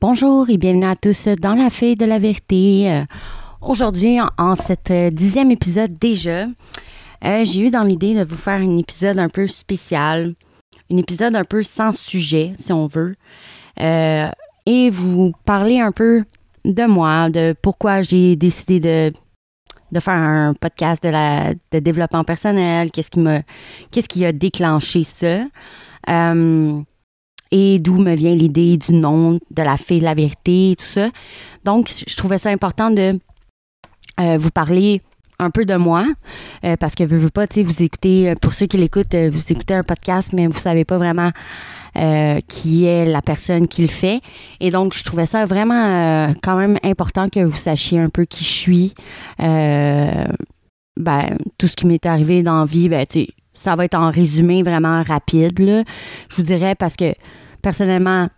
Bonjour et bienvenue à tous dans la Fille de la Vérité. Aujourd'hui, en cet 10e épisode déjà, j'ai eu dans l'idée de vous faire un épisode un peu spécial, un épisode un peu sans sujet, si on veut, et vous parler un peu de moi, de pourquoi j'ai décidé de faire un podcast de développement personnel, qu'est-ce qui a déclenché ça. Et d'où me vient l'idée du nom de la Fille de la Vérité et tout ça. Donc, je trouvais ça important de vous parler un peu de moi, parce que veux pas, tu sais, vous écoutez, pour ceux qui l'écoutent, vous écoutez un podcast, mais vous savez pas vraiment qui est la personne qui le fait. Et donc, je trouvais ça vraiment quand même important que vous sachiez un peu qui je suis. Tout ce qui m'est arrivé dans la vie, tu sais, ça va être en résumé vraiment rapide, là. Je vous dirais parce que, personnellement,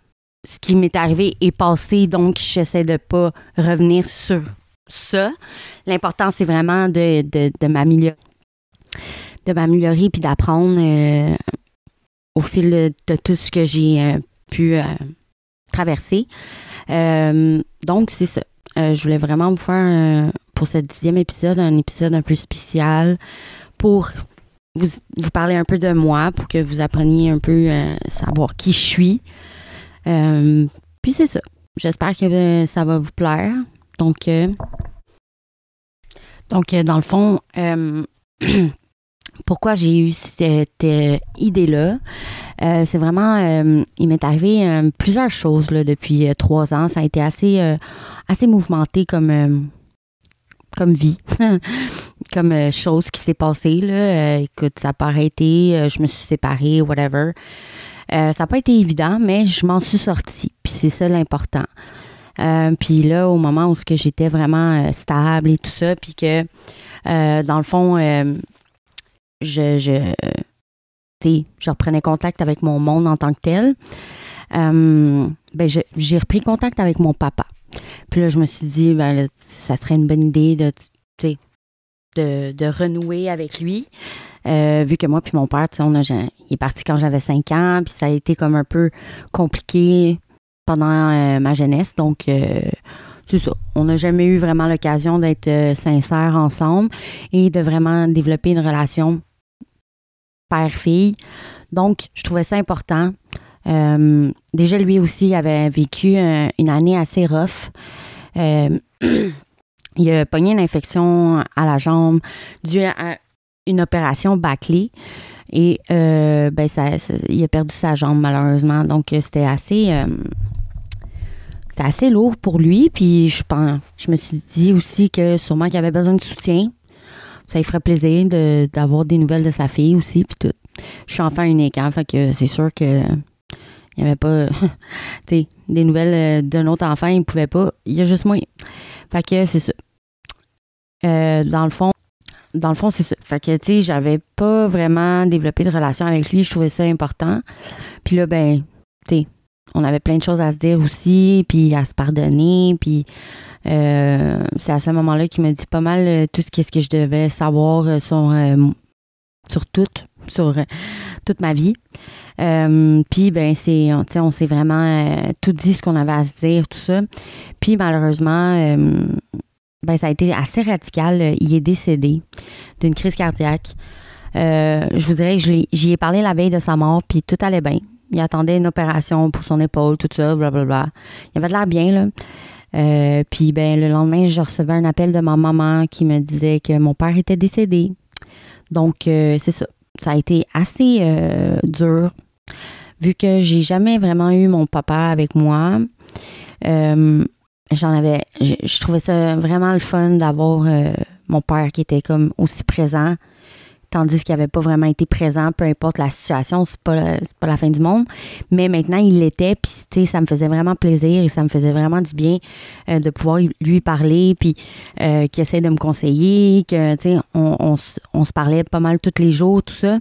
ce qui m'est arrivé est passé, donc j'essaie de pas revenir sur ça. L'important, c'est vraiment de m'améliorer. De m'améliorer puis d'apprendre au fil de tout ce que j'ai pu traverser. Donc, c'est ça. Je voulais vraiment vous faire, pour ce 10e épisode, un épisode un peu spécial pour vous parler un peu de moi, pour que vous appreniez un peu savoir qui je suis. Puis c'est ça. J'espère que ça va vous plaire. Donc dans le fond, pourquoi j'ai eu cette idée-là? C'est vraiment, il m'est arrivé plusieurs choses là, depuis 3 ans. Ça a été assez mouvementé comme vie, comme chose qui s'est passée. Là. Écoute, ça n'a pas arrêté, je me suis séparée, whatever. Ça n'a pas été évident, mais je m'en suis sortie. Puis c'est ça l'important. Puis là, au moment où j'étais vraiment stable et tout ça, puis que, dans le fond, je reprenais contact avec mon monde en tant que tel, j'ai repris contact avec mon papa. Puis là, je me suis dit, là, ça serait une bonne idée de renouer avec lui. Vu que moi puis mon père, il est parti quand j'avais 5 ans, puis ça a été comme un peu compliqué pendant ma jeunesse. Donc, c'est ça. On n'a jamais eu vraiment l'occasion d'être sincères ensemble et de vraiment développer une relation père-fille. Donc, je trouvais ça important. Déjà, lui aussi avait vécu une année assez rough. Il a pogné une infection à la jambe due à une opération bâclée et il a perdu sa jambe malheureusement. Donc, c'était assez lourd pour lui. Puis, je me suis dit aussi que sûrement qu'il avait besoin de soutien. Ça lui ferait plaisir d'avoir des nouvelles de sa fille aussi. Puis tout. Je suis enfant unique, hein, fait que c'est sûr que il n'y avait pas des nouvelles d'un autre enfant, il ne pouvait pas. Il y a juste moi. Fait que c'est ça. Dans le fond, c'est ça. Fait que, j'avais pas vraiment développé de relation avec lui. Je trouvais ça important. Puis là, on avait plein de choses à se dire aussi, puis à se pardonner. Puis c'est à ce moment-là qu'il m'a dit pas mal tout ce que je devais savoir sur toute ma vie. Puis on s'est vraiment tout dit ce qu'on avait à se dire, tout ça. Puis malheureusement, ça a été assez radical. Il est décédé d'une crise cardiaque. Je vous dirais que j'y ai parlé la veille de sa mort, puis tout allait bien. Il attendait une opération pour son épaule, tout ça, blablabla. Il avait de l'air bien, là. Puis le lendemain, je recevais un appel de ma maman qui me disait que mon père était décédé. Donc, c'est ça. Ça a été assez dur, vu que j'ai jamais vraiment eu mon papa avec moi, je trouvais ça vraiment le fun d'avoir mon père qui était comme aussi présent, tandis qu'il n'avait pas vraiment été présent, peu importe la situation, c'est pas la fin du monde. Mais maintenant, il l'était, puis tu sais, ça me faisait vraiment plaisir et ça me faisait vraiment du bien de pouvoir lui parler, puis qu'il essaie de me conseiller, que tu sais, on se parlait pas mal tous les jours, tout ça.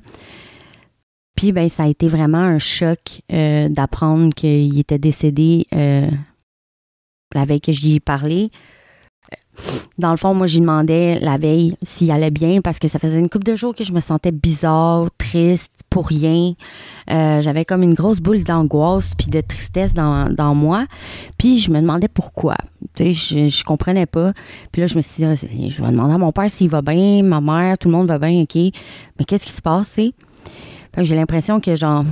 Puis ben ça a été vraiment un choc d'apprendre qu'il était décédé la veille que j'y ai parlé. Dans le fond, moi, j'y demandais la veille s'il allait bien parce que ça faisait une couple de jours que je me sentais bizarre, triste, pour rien. J'avais comme une grosse boule d'angoisse puis de tristesse dans moi. Puis je me demandais pourquoi. Tu sais, je comprenais pas. Puis là, je me suis dit, je vais demander à mon père s'il va bien, ma mère, tout le monde va bien, OK. Mais qu'est-ce qui se passe, tu sais? Fait que j'ai l'impression que, genre,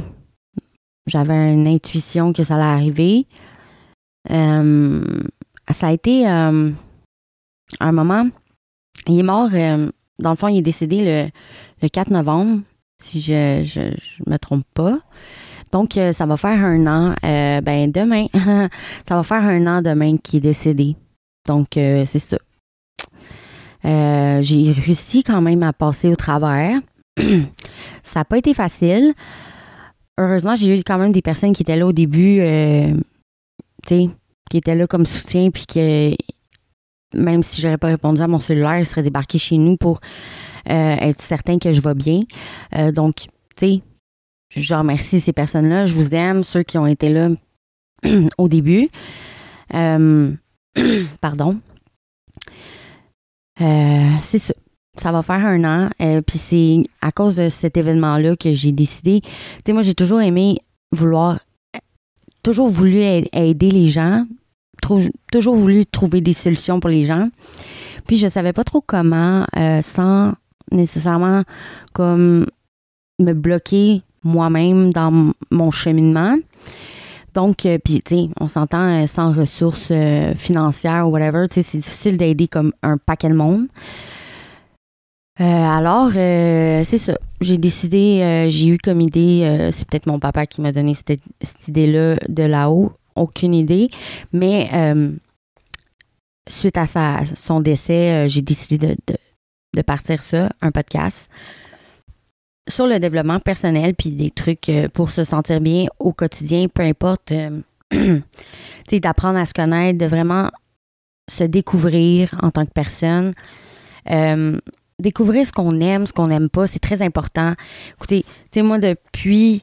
j'avais une intuition que ça allait arriver. Ça a été... un moment, il est mort, dans le fond, il est décédé le 4 novembre, si je me trompe pas. Donc, ça va faire un an, demain, ça va faire un an demain qu'il est décédé. Donc, c'est ça. J'ai réussi quand même à passer au travers. Ça n'a pas été facile. Heureusement, j'ai eu quand même des personnes qui étaient là au début, tu sais, qui étaient là comme soutien, puis que même si je n'aurais pas répondu à mon cellulaire, ils seraient débarqués chez nous pour être certain que je vais bien. Donc, tu sais, je remercie ces personnes-là. Je vous aime, ceux qui ont été là au début. Pardon. C'est ça. Ça va faire un an. Puis c'est à cause de cet événement-là que j'ai décidé. Tu sais, moi, j'ai toujours toujours voulu aider les gens. Toujours voulu trouver des solutions pour les gens. Puis je savais pas trop comment, sans nécessairement comme me bloquer moi-même dans mon cheminement. Donc, puis tu sais, on s'entend sans ressources financières ou whatever, tu sais, c'est difficile d'aider comme un paquet de monde. Alors, c'est ça. J'ai décidé, j'ai eu comme idée, c'est peut-être mon papa qui m'a donné cette idée-là de là-haut, aucune idée, mais suite à son décès, j'ai décidé de partir ça, un podcast sur le développement personnel puis des trucs pour se sentir bien au quotidien, peu importe, tu sais, d'apprendre à se connaître, de vraiment se découvrir en tant que personne. Découvrir ce qu'on aime, ce qu'on n'aime pas, c'est très important. Écoutez, tu sais, moi, depuis,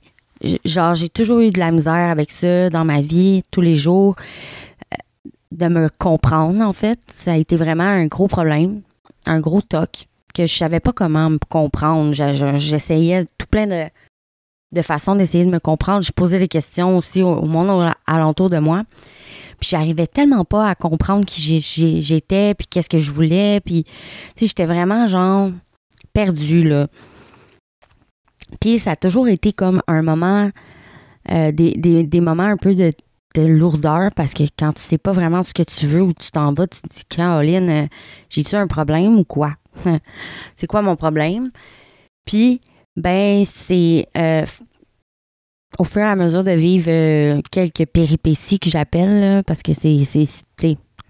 genre, j'ai toujours eu de la misère avec ça dans ma vie, tous les jours, de me comprendre, en fait. Ça a été vraiment un gros problème, un gros toc, que je savais pas comment me comprendre. J'essayais tout plein de façons d'essayer de me comprendre. Je posais des questions aussi au monde alentour de moi. Puis j'arrivais tellement pas à comprendre qui j'étais, puis qu'est-ce que je voulais, puis tu sais, j'étais vraiment genre perdue, là. Puis ça a toujours été comme un moment, des moments un peu de lourdeur, parce que quand tu sais pas vraiment ce que tu veux, où tu t'en vas, tu te dis, Caroline, j'ai-tu un problème ou quoi? C'est quoi mon problème? Puis, ben, c'est... au fur et à mesure de vivre quelques péripéties que j'appelle, là, parce que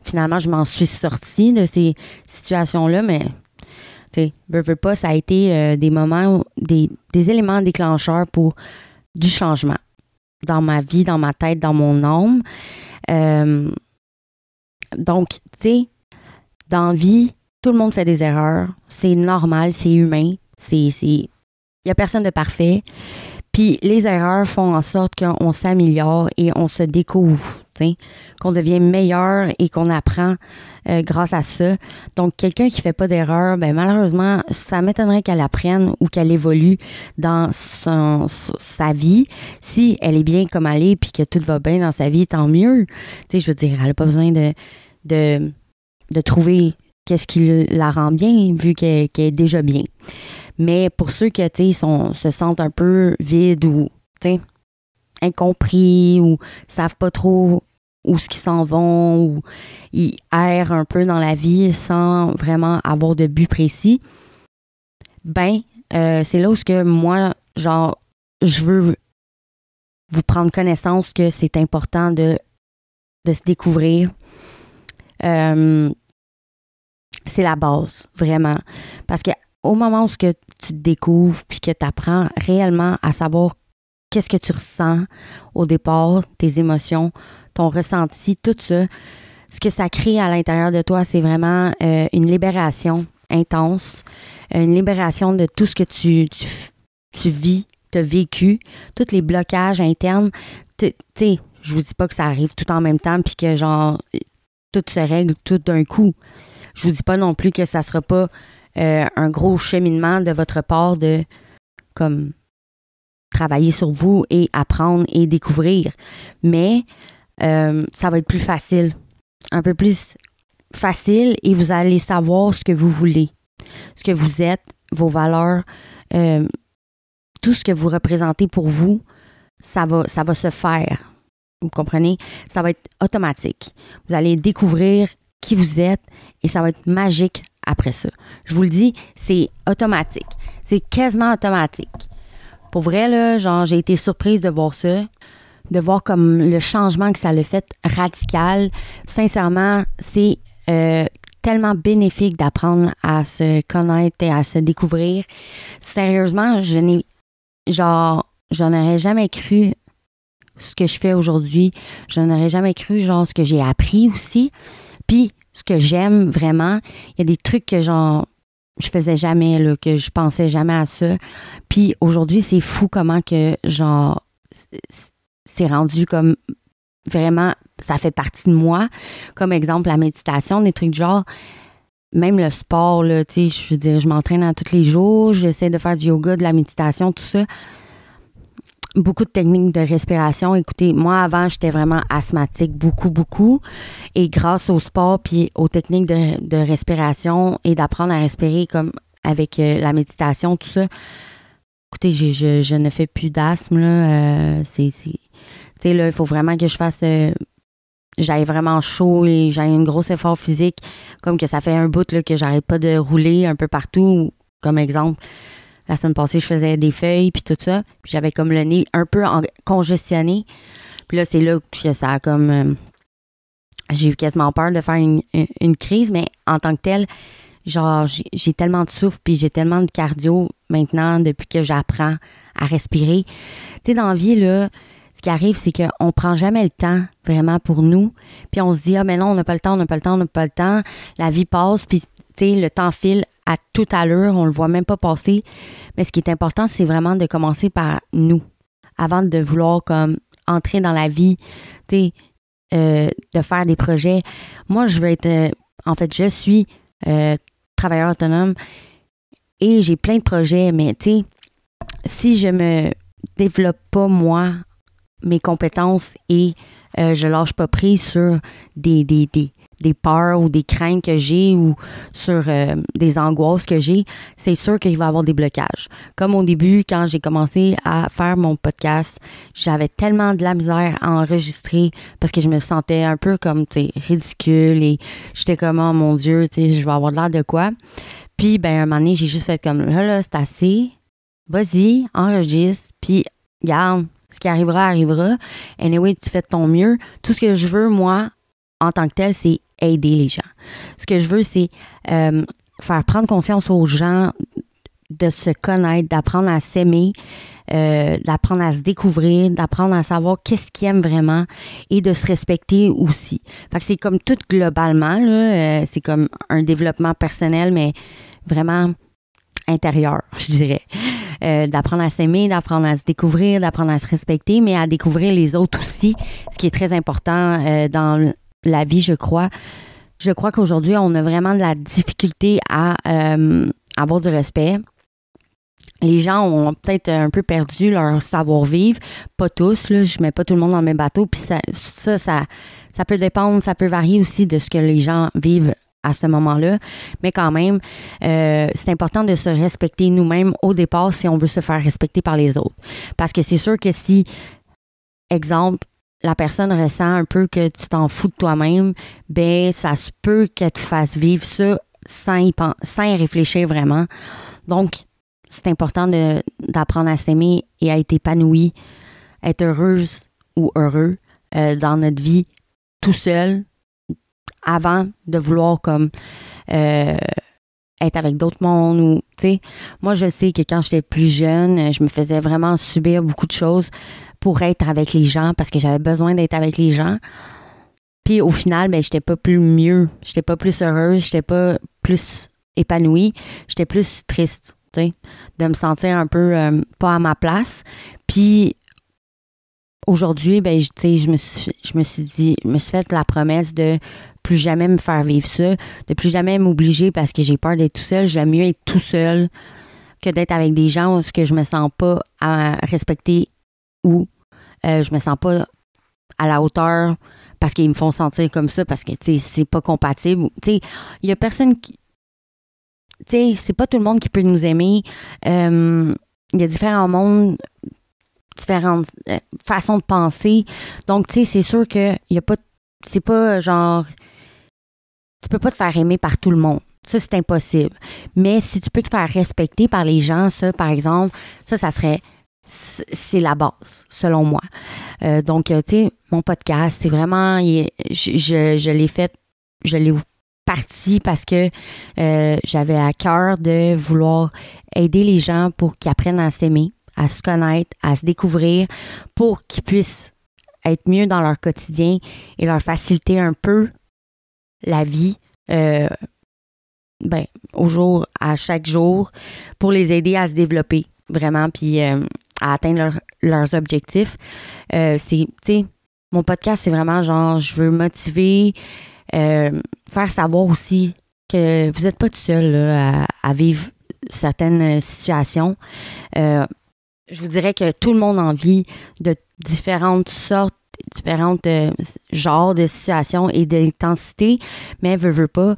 finalement, je m'en suis sortie de ces situations-là, mais veux pas, ça a été des moments, des éléments déclencheurs pour du changement dans ma vie, dans ma tête, dans mon âme. Donc, tu sais, dans la vie, tout le monde fait des erreurs. C'est normal, c'est humain. Il n'y a personne de parfait. Puis les erreurs font en sorte qu'on s'améliore et on se découvre, qu'on devient meilleur et qu'on apprend grâce à ça. Donc, quelqu'un qui fait pas d'erreur, ben malheureusement, ça m'étonnerait qu'elle apprenne ou qu'elle évolue dans sa vie. Si elle est bien comme elle est puis que tout va bien dans sa vie, tant mieux. Je veux dire, elle n'a pas besoin de trouver qu'est-ce qui la rend bien vu qu'elle est déjà bien. Mais pour ceux qui, se sentent un peu vides ou, incompris ou savent pas trop où ce qu'ils s'en vont ou ils errent un peu dans la vie sans vraiment avoir de but précis, ben, c'est là où ce que moi, genre, je veux vous prendre connaissance que c'est important de se découvrir. C'est la base, vraiment. Parce qu'au moment où tu te découvres puis que tu apprends réellement à savoir qu'est-ce que tu ressens au départ, tes émotions, ton ressenti, tout ça, ce que ça crée à l'intérieur de toi, c'est vraiment une libération intense, une libération de tout ce que tu vis, tu as vécu, tous les blocages internes. Tu sais, je vous dis pas que ça arrive tout en même temps puis que genre tout se règle tout d'un coup. Je vous dis pas non plus que ça sera pas un gros cheminement de votre part de comme travailler sur vous et apprendre et découvrir. Mais ça va être plus facile, un peu plus facile et vous allez savoir ce que vous voulez, ce que vous êtes, vos valeurs, tout ce que vous représentez pour vous, ça va se faire. Vous comprenez? Ça va être automatique. Vous allez découvrir qui vous êtes et ça va être magique après ça. Je vous le dis, c'est automatique. C'est quasiment automatique. Pour vrai, là, genre, j'ai été surprise de voir ça, de voir comme le changement que ça l'a fait radical. Sincèrement, c'est tellement bénéfique d'apprendre à se connaître et à se découvrir. Sérieusement, j'en aurais jamais cru ce que je fais aujourd'hui. Je n'aurais jamais cru, genre, ce que j'ai appris aussi. Puis, ce que j'aime vraiment, il y a des trucs que, genre, je faisais jamais, là, que je pensais jamais à ça. Puis, aujourd'hui, c'est fou comment que, genre, c'est rendu comme vraiment, ça fait partie de moi. Comme exemple, la méditation, des trucs du genre, même le sport, là, tu sais, je veux dire, je m'entraîne tous les jours, j'essaie de faire du yoga, de la méditation, tout ça. Beaucoup de techniques de respiration. Écoutez, moi, avant, j'étais vraiment asthmatique, beaucoup. Et grâce au sport puis aux techniques de respiration et d'apprendre à respirer comme avec la méditation, tout ça, écoutez, je ne fais plus d'asthme, là. Tu sais, là, il faut vraiment que je fasse... j'aille vraiment chaud et j'ai un gros effort physique, comme que ça fait un bout là, que j'arrête pas de rouler un peu partout. Comme exemple, la semaine passée, je faisais des feuilles puis tout ça. Puis j'avais comme le nez un peu congestionné. Puis là, c'est là que ça a comme... j'ai eu quasiment peur de faire une crise, mais en tant que telle, genre, j'ai tellement de souffle puis j'ai tellement de cardio maintenant depuis que j'apprends à respirer. Tu sais, dans la vie, là, ce qui arrive, c'est qu'on prend jamais le temps vraiment pour nous. Puis on se dit, ah, mais non, on n'a pas le temps. La vie passe, puis, tu sais, le temps file à toute allure, on le voit même pas passer. Mais ce qui est important, c'est vraiment de commencer par nous, avant de vouloir comme entrer dans la vie, tu sais, de faire des projets. Moi, je veux être, en fait, je suis travailleur autonome et j'ai plein de projets, mais tu sais, si je me développe pas, moi, mes compétences et je lâche pas prise sur des peurs ou des craintes que j'ai ou sur des angoisses que j'ai, c'est sûr qu'il va y avoir des blocages. Comme au début, quand j'ai commencé à faire mon podcast, j'avais tellement de la misère à enregistrer parce que je me sentais un peu comme, tu sais, ridicule et j'étais comme, oh mon Dieu, tu sais, je vais avoir de l'air de quoi. Puis, ben, un moment donné, j'ai juste fait comme, là, c'est assez. Vas-y, enregistre, puis regarde, ce qui arrivera, arrivera. Anyway, tu fais de ton mieux. Tout ce que je veux, moi, en tant que tel, c'est aider les gens. Ce que je veux, c'est faire prendre conscience aux gens de se connaître, d'apprendre à s'aimer, d'apprendre à se découvrir, d'apprendre à savoir qu'est-ce qu'ils aiment vraiment et de se respecter aussi. Fait que c'est comme tout globalement, là, c'est comme un développement personnel, mais vraiment intérieur, je dirais. D'apprendre à s'aimer, d'apprendre à se découvrir, d'apprendre à se respecter, mais à découvrir les autres aussi, ce qui est très important dans la vie, je crois. Je crois qu'aujourd'hui, on a vraiment de la difficulté à avoir du respect. Les gens ont peut-être un peu perdu leur savoir-vivre. Pas tous, là, je mets pas tout le monde dans le même bateau. Puis ça peut dépendre, ça peut varier aussi de ce que les gens vivent à ce moment-là. Mais quand même, c'est important de se respecter nous-mêmes au départ si on veut se faire respecter par les autres. Parce que c'est sûr que si, exemple, la personne ressent un peu que tu t'en fous de toi-même, ben ça se peut qu'elle te fasse vivre ça sans y réfléchir vraiment. Donc, c'est important d'apprendre à s'aimer et à être épanoui être heureuse ou heureux dans notre vie tout seul avant de vouloir comme être avec d'autres mondes ou, tu sais, moi, je sais que quand j'étais plus jeune, je me faisais vraiment subir beaucoup de choses pour être avec les gens parce que j'avais besoin d'être avec les gens. Puis au final, ben, j'étais pas plus mieux, j'étais pas plus heureuse, j'étais pas plus épanouie, j'étais plus triste, tu sais, de me sentir un peu pas à ma place. Puis aujourd'hui, ben, tu sais, je me suis fait la promesse de plus jamais me faire vivre ça, de plus jamais m'obliger parce que j'ai peur d'être tout seul. J'aime mieux être tout seul que d'être avec des gens où je me sens pas à respecter ou je me sens pas à la hauteur parce qu'ils me font sentir comme ça, parce que, tu sais, c'est pas compatible. Tu sais, il y a personne qui... Tu sais, c'est pas tout le monde qui peut nous aimer. Il y a différents mondes, différentes façons de penser. Donc, tu sais, c'est sûr que il y a pas... C'est pas genre... Tu peux pas te faire aimer par tout le monde. Ça, c'est impossible. Mais si tu peux te faire respecter par les gens, ça, par exemple, ça serait... C'est la base, selon moi. Donc, tu sais, mon podcast, c'est vraiment... Je l'ai fait... Je l'ai parti parce que j'avais à cœur de vouloir aider les gens pour qu'ils apprennent à s'aimer, à se connaître, à se découvrir, pour qu'ils puissent être mieux dans leur quotidien et leur faciliter un peu la vie à chaque jour pour les aider à se développer vraiment puis à atteindre leurs objectifs. Tu sais, mon podcast, c'est vraiment genre, je veux motiver, faire savoir aussi que vous n'êtes pas tout seul là, à vivre certaines situations. Je vous dirais que tout le monde en vit de différentes sortes, différentes genres de situations et d'intensité, mais veut pas,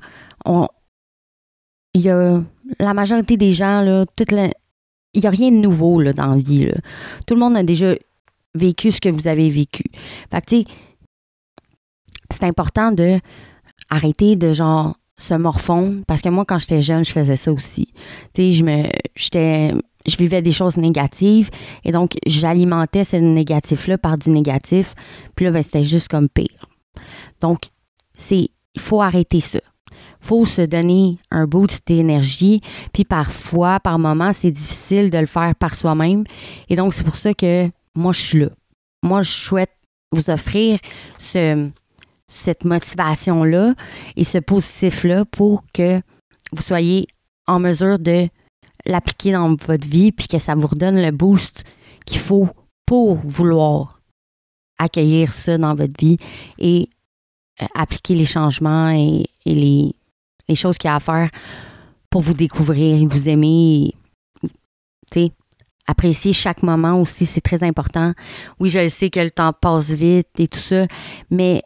il y a la majorité des gens, là, il n'y a rien de nouveau là, dans la vie. Là. Tout le monde a déjà vécu ce que vous avez vécu. Fait que, tu sais, c'est important de arrêter de genre se morfondre, parce que moi, quand j'étais jeune, je faisais ça aussi. Tu sais, je vivais des choses négatives et donc j'alimentais ce négatif-là par du négatif. Puis là, ben, c'était juste comme pire. Donc, il faut arrêter ça. Il faut se donner un boost d'énergie. Puis parfois, par moments, c'est difficile de le faire par soi-même. Et donc, c'est pour ça que moi, je suis là. Moi, je souhaite vous offrir cette motivation-là et ce positif-là pour que vous soyez en mesure de l'appliquer dans votre vie puis que ça vous redonne le boost qu'il faut pour vouloir accueillir ça dans votre vie et appliquer les changements et les choses qu'il y a à faire pour vous découvrir et vous aimer. Tu sais, apprécier chaque moment aussi, c'est très important. Oui, je le sais que le temps passe vite et tout ça, mais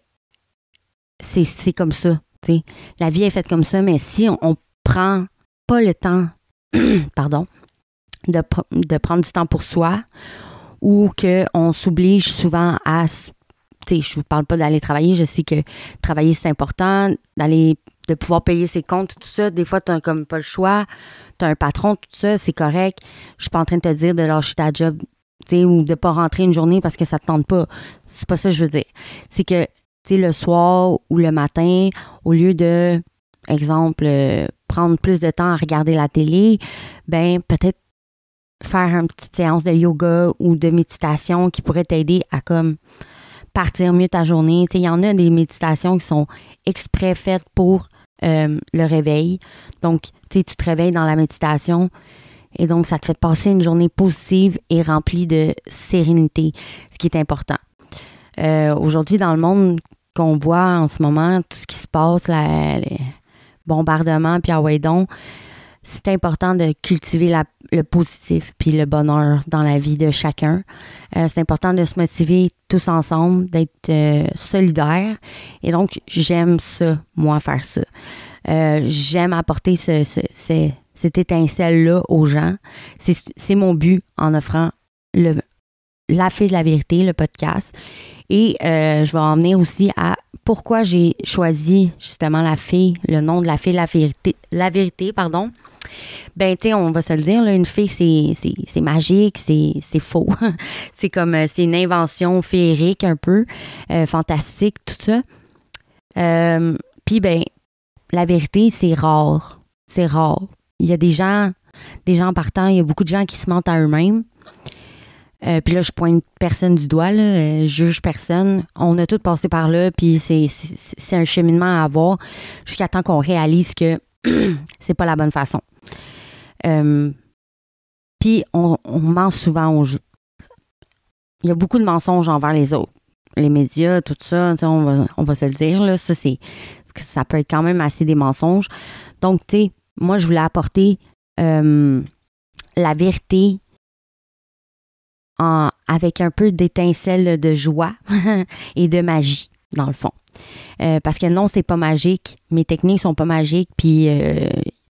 c'est comme ça. Tu sais. La vie est faite comme ça, mais si on prend pas le temps pardon, de prendre du temps pour soi ou qu'on s'oblige souvent à, tu sais, je vous parle pas d'aller travailler, je sais que travailler c'est important, de pouvoir payer ses comptes, tout ça, des fois tu n'as comme pas le choix, tu as un patron, tout ça, c'est correct, je suis pas en train de te dire de lâcher ta job, tu sais, ou de pas rentrer une journée parce que ça te tente pas, c'est pas ça que je veux dire, c'est que, tu sais, le soir ou le matin, au lieu de, exemple, prendre plus de temps à regarder la télé, ben peut-être faire une petite séance de yoga ou de méditation qui pourrait t'aider à comme partir mieux ta journée. Tu sais, il y en a des méditations qui sont exprès faites pour le réveil. Donc, tu sais, tu te réveilles dans la méditation et donc ça te fait passer une journée positive et remplie de sérénité, ce qui est important. Aujourd'hui, dans le monde qu'on voit en ce moment, tout ce qui se passe, les bombardements, puis donc, c'est important de cultiver le positif puis le bonheur dans la vie de chacun. C'est important de se motiver tous ensemble, d'être solidaires. Et donc, j'aime ça, moi, faire ça. J'aime apporter cette étincelle-là aux gens. C'est mon but en offrant La Fée de la Vérité, le podcast. Et je vais en venir aussi à pourquoi j'ai choisi justement la fée, le nom de La Fée de la Vérité, Ben, tu sais, on va se le dire, là, une fée, c'est magique, c'est faux. C'est comme, c'est une invention féerique un peu, fantastique, tout ça. Puis, ben, la vérité, c'est rare. C'est rare. Il y a des gens partant, il y a beaucoup de gens qui se mentent à eux-mêmes. Puis là, je pointe personne du doigt, là, je juge personne. On a tous passé par là, puis c'est un cheminement à avoir jusqu'à temps qu'on réalise que c'est pas la bonne façon. Puis on ment souvent. Il y a beaucoup de mensonges envers les autres. Les médias, tout ça, on va se le dire, là, ça peut être quand même assez des mensonges. Donc, tu sais, moi, je voulais apporter la vérité avec un peu d'étincelle de joie et de magie, dans le fond. Parce que non, c'est pas magique. Mes techniques sont pas magiques, puis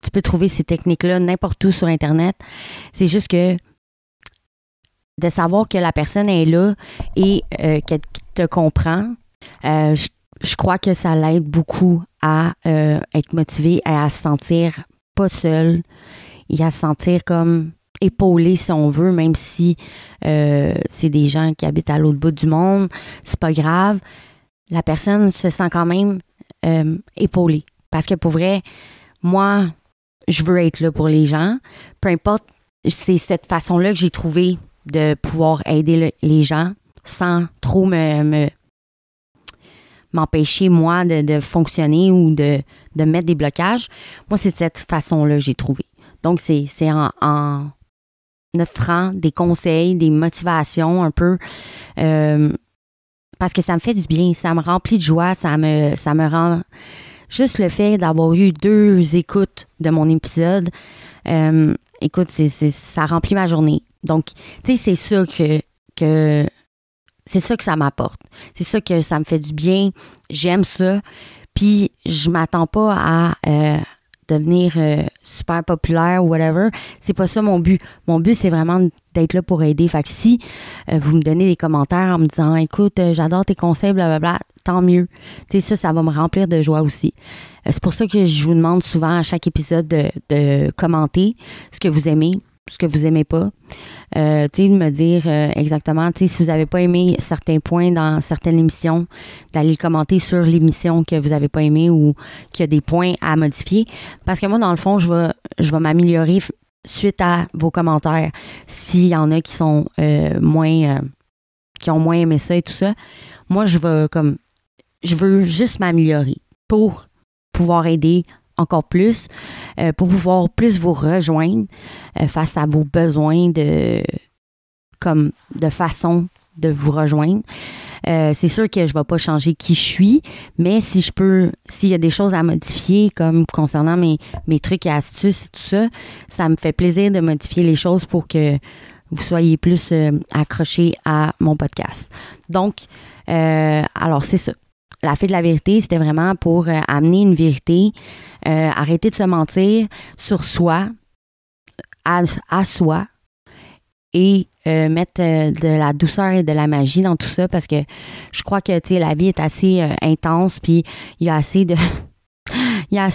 tu peux trouver ces techniques-là n'importe où sur Internet. C'est juste que de savoir que la personne est là et qu'elle te comprend, je crois que ça l'aide beaucoup à être motivée et à se sentir pas seule et à se sentir comme épaulée, si on veut, même si c'est des gens qui habitent à l'autre bout du monde. C'est pas grave. La personne se sent quand même épaulée. Parce que pour vrai, moi, je veux être là pour les gens. Peu importe, c'est cette façon-là que j'ai trouvé de pouvoir aider les gens sans trop m'empêcher, moi, de fonctionner ou de mettre des blocages. Moi, c'est de cette façon-là que j'ai trouvé. Donc, c'est en offrant des conseils, des motivations un peu, parce que ça me fait du bien, ça me remplit de joie, ça me rend... Juste le fait d'avoir eu 2 écoutes de mon épisode, écoute, ça remplit ma journée. Donc, tu sais, c'est ça que c'est ça que ça m'apporte. C'est ça que ça me fait du bien. J'aime ça. Puis, je m'attends pas à devenir super populaire ou whatever. C'est pas ça mon but. Mon but, c'est vraiment d'être là pour aider. Fait que si vous me donnez des commentaires en me disant « Écoute, j'adore tes conseils, blablabla », tant mieux. Tu sais, ça va me remplir de joie aussi. C'est pour ça que je vous demande souvent à chaque épisode de commenter ce que vous aimez, ce que vous aimez pas. Tu sais, de me dire exactement, tu sais, si vous n'avez pas aimé certains points dans certaines émissions, d'aller le commenter sur l'émission que vous n'avez pas aimé ou qu'il y a des points à modifier. Parce que moi, dans le fond, je vais m'améliorer suite à vos commentaires. S'il y en a qui sont qui ont moins aimé ça et tout ça, moi, je veux juste m'améliorer pour pouvoir aider encore plus, pour pouvoir plus vous rejoindre face à vos besoins de façon de vous rejoindre. C'est sûr que je ne vais pas changer qui je suis, mais s'il y a des choses à modifier, comme concernant mes trucs et astuces et tout ça, ça me fait plaisir de modifier les choses pour que vous soyez plus accrochés à mon podcast. Donc, alors c'est ça. La fée de la vérité, c'était vraiment pour amener une vérité, arrêter de se mentir sur soi, à soi, et mettre de la douceur et de la magie dans tout ça, parce que je crois que, tu sais, la vie est assez intense, puis il y a assez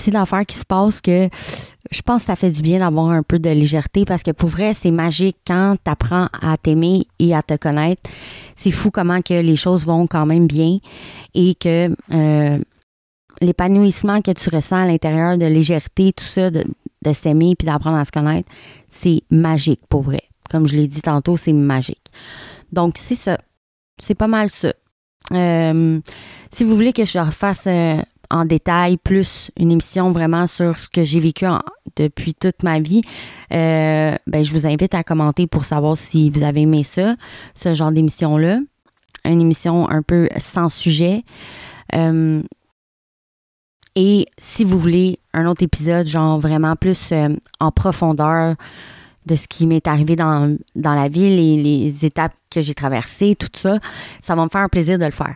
d'affaires qui se passent que je pense que ça fait du bien d'avoir un peu de légèreté, parce que pour vrai, c'est magique quand tu apprends à t'aimer et à te connaître. C'est fou comment que les choses vont quand même bien et que l'épanouissement que tu ressens à l'intérieur de légèreté, tout ça, de s'aimer puis d'apprendre à se connaître, c'est magique pour vrai. Comme je l'ai dit tantôt, c'est magique. Donc, c'est ça. C'est pas mal ça. Si vous voulez que je refasse en détail plus une émission vraiment sur ce que j'ai vécu depuis toute ma vie, je vous invite à commenter pour savoir si vous avez aimé ça, ce genre d'émission-là. Une émission un peu sans sujet. Et si vous voulez un autre épisode, genre vraiment plus en profondeur de ce qui m'est arrivé dans la vie, les étapes que j'ai traversées, tout ça, ça va me faire un plaisir de le faire.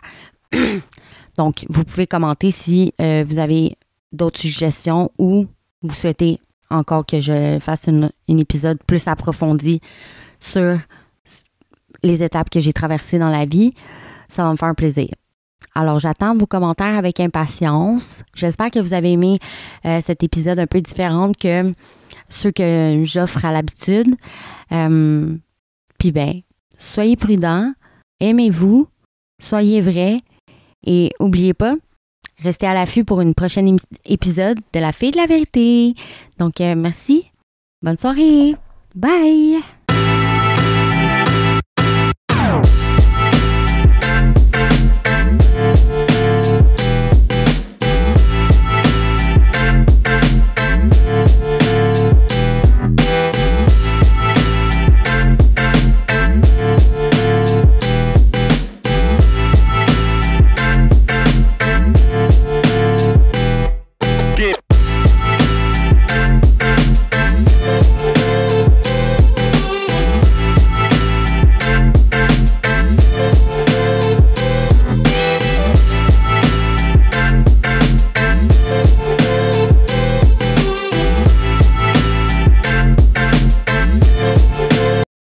Donc, vous pouvez commenter si vous avez d'autres suggestions ou vous souhaitez encore que je fasse un épisode plus approfondi sur les étapes que j'ai traversées dans la vie. Ça va me faire un plaisir. Alors, j'attends vos commentaires avec impatience. J'espère que vous avez aimé cet épisode un peu différent que ceux que j'offre à l'habitude. Puis ben, soyez prudents, aimez-vous, soyez vrais et n'oubliez pas, restez à l'affût pour une prochaine épisode de La Fille de la Vérité. Donc, merci. Bonne soirée. Bye!